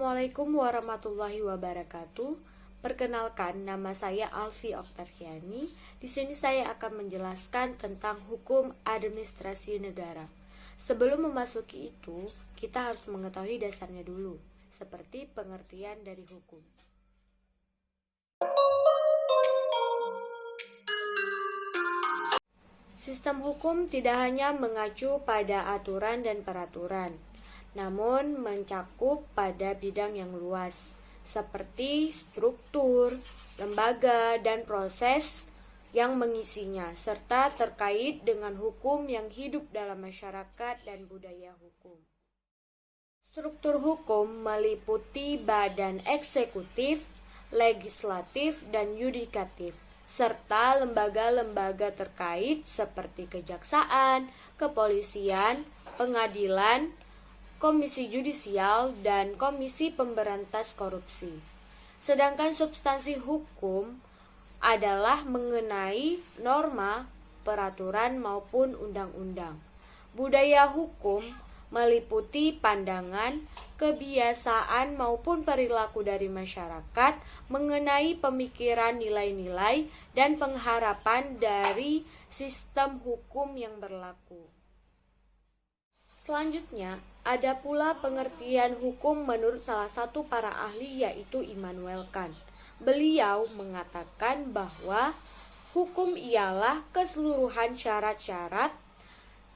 Assalamualaikum warahmatullahi wabarakatuh. Perkenalkan, nama saya Alfi Oktaviani. Di sini saya akan menjelaskan tentang hukum administrasi negara. Sebelum memasuki itu, kita harus mengetahui dasarnya dulu, seperti pengertian dari hukum. Sistem hukum tidak hanya mengacu pada aturan dan peraturan, namun mencakup pada bidang yang luas, seperti struktur, lembaga, dan proses yang mengisinya, serta terkait dengan hukum yang hidup dalam masyarakat dan budaya hukum. Struktur hukum meliputi badan eksekutif, legislatif, dan yudikatif, serta lembaga-lembaga terkait seperti kejaksaan, kepolisian, pengadilan, komisi judisial, dan komisi pemberantas korupsi. Sedangkan substansi hukum adalah mengenai norma, peraturan, maupun undang-undang. Budaya hukum meliputi pandangan, kebiasaan, maupun perilaku dari masyarakat mengenai pemikiran, nilai-nilai, dan pengharapan dari sistem hukum yang berlaku. Selanjutnya, ada pula pengertian hukum menurut salah satu para ahli, yaitu Immanuel Kant. Beliau mengatakan bahwa hukum ialah keseluruhan syarat-syarat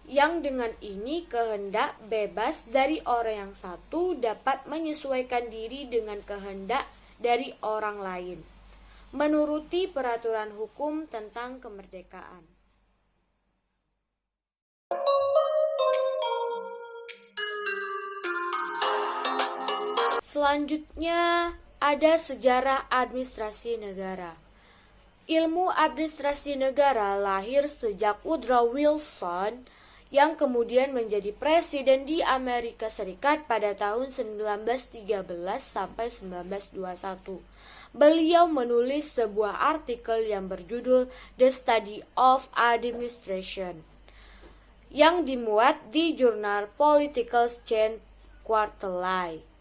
yang dengan ini kehendak bebas dari orang yang satu dapat menyesuaikan diri dengan kehendak dari orang lain, menuruti peraturan hukum tentang kemerdekaan. Selanjutnya, ada sejarah administrasi negara. Ilmu administrasi negara lahir sejak Woodrow Wilson yang kemudian menjadi presiden di Amerika Serikat pada tahun 1913 sampai 1921. Beliau menulis sebuah artikel yang berjudul The Study of Administration yang dimuat di jurnal Political Science Quarterly.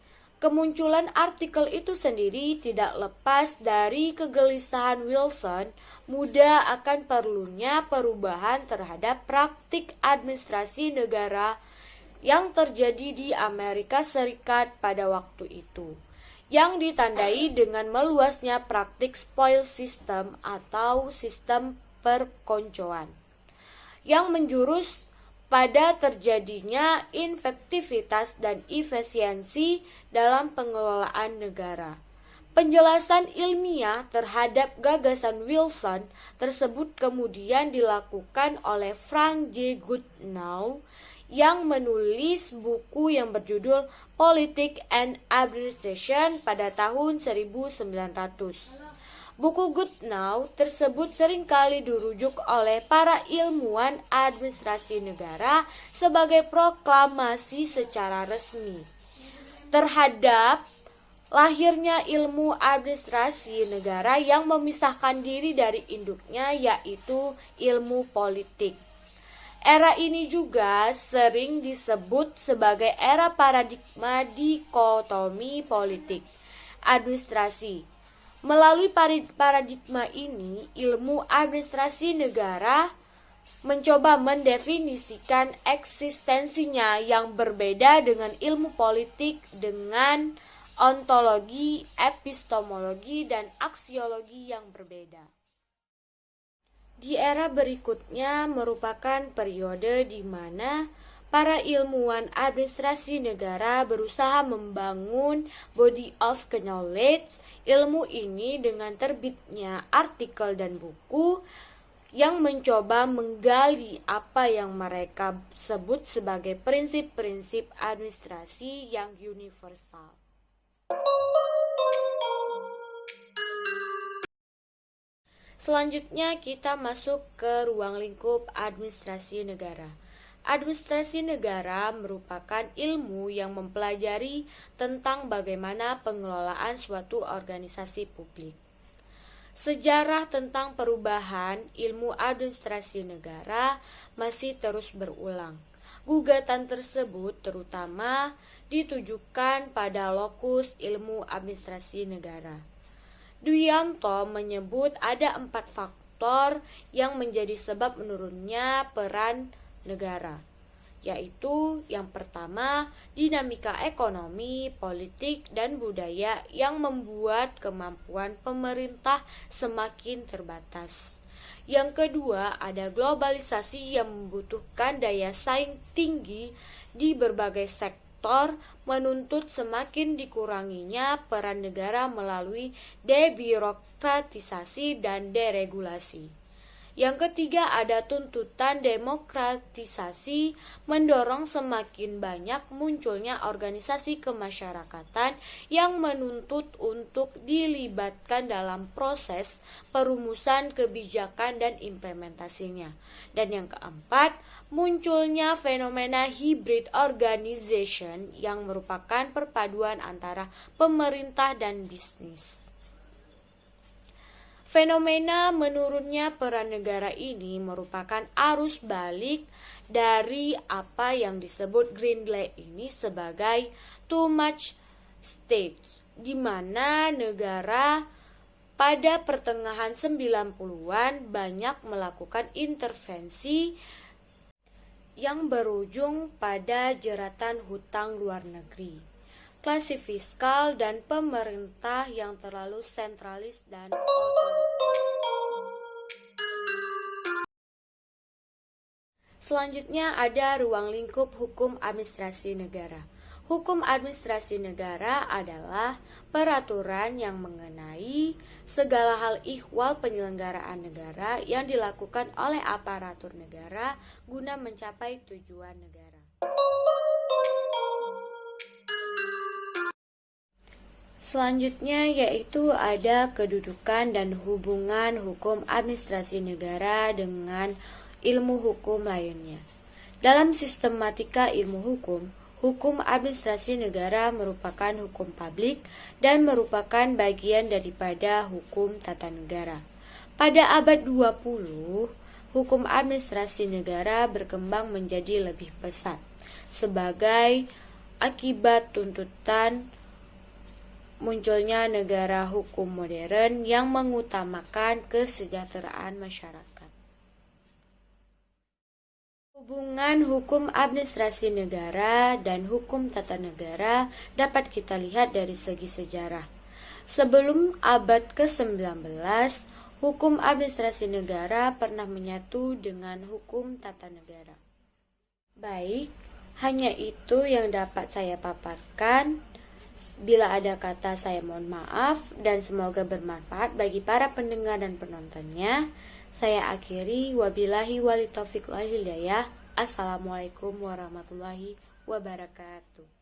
Kemunculan artikel itu sendiri tidak lepas dari kegelisahan Wilson muda akan perlunya perubahan terhadap praktik administrasi negara yang terjadi di Amerika Serikat pada waktu itu, yang ditandai dengan meluasnya praktik spoil system atau sistem perkoncoan, yang menjurus pada terjadinya efektivitas dan efisiensi dalam pengelolaan negara. Penjelasan ilmiah terhadap gagasan Wilson tersebut kemudian dilakukan oleh Frank J. Goodenough yang menulis buku yang berjudul Politics and Administration pada tahun 1900. Buku Goodenough tersebut seringkali dirujuk oleh para ilmuwan administrasi negara sebagai proklamasi secara resmi terhadap lahirnya ilmu administrasi negara yang memisahkan diri dari induknya, yaitu ilmu politik. Era ini juga sering disebut sebagai era paradigma dikotomi politik administrasi. Melalui paradigma ini, ilmu administrasi negara mencoba mendefinisikan eksistensinya yang berbeda dengan ilmu politik dengan ontologi, epistemologi, dan aksiologi yang berbeda. Di era berikutnya merupakan periode di mana para ilmuwan administrasi negara berusaha membangun body of knowledge ilmu ini dengan terbitnya artikel dan buku yang mencoba menggali apa yang mereka sebut sebagai prinsip-prinsip administrasi yang universal. Selanjutnya kita masuk ke ruang lingkup administrasi negara. Administrasi negara merupakan ilmu yang mempelajari tentang bagaimana pengelolaan suatu organisasi publik. Sejarah tentang perubahan ilmu administrasi negara masih terus berulang. Gugatan tersebut terutama ditujukan pada lokus ilmu administrasi negara. Dwianto menyebut ada 4 faktor yang menjadi sebab menurunnya peran negara, yaitu yang pertama, dinamika ekonomi, politik, dan budaya yang membuat kemampuan pemerintah semakin terbatas. Yang kedua, ada globalisasi yang membutuhkan daya saing tinggi di berbagai sektor, menuntut semakin dikuranginya peran negara melalui debirokratisasi dan deregulasi. Yang ketiga, ada tuntutan demokratisasi, mendorong semakin banyak munculnya organisasi kemasyarakatan yang menuntut untuk dilibatkan dalam proses perumusan kebijakan dan implementasinya. Dan yang keempat, munculnya fenomena hybrid organization yang merupakan perpaduan antara pemerintah dan bisnis. Fenomena menurunnya peran negara ini merupakan arus balik dari apa yang disebut Greenland ini sebagai too much state, di mana negara pada pertengahan 90-an banyak melakukan intervensi yang berujung pada jeratan hutang luar negeri, klasi fiskal, dan pemerintah yang terlalu sentralis dan otoriter. Selanjutnya ada ruang lingkup hukum administrasi negara. Hukum administrasi negara adalah peraturan yang mengenai segala hal ihwal penyelenggaraan negara yang dilakukan oleh aparatur negara guna mencapai tujuan negara. Selanjutnya yaitu ada kedudukan dan hubungan hukum administrasi negara dengan ilmu hukum lainnya. Dalam sistematika ilmu hukum, hukum administrasi negara merupakan hukum publik dan merupakan bagian daripada hukum tata negara. Pada abad 20, hukum administrasi negara berkembang menjadi lebih pesat sebagai akibat tuntutan munculnya negara hukum modern yang mengutamakan kesejahteraan masyarakat. Hubungan hukum administrasi negara dan hukum tata negara dapat kita lihat dari segi sejarah. Sebelum abad ke-19, hukum administrasi negara pernah menyatu dengan hukum tata negara. Baik, hanya itu yang dapat saya paparkan. Bila ada kata saya mohon maaf dan semoga bermanfaat bagi para pendengar dan penontonnya. Saya akhiri, wabillahi wali taufiq wal hidayah. Assalamualaikum warahmatullahi wabarakatuh.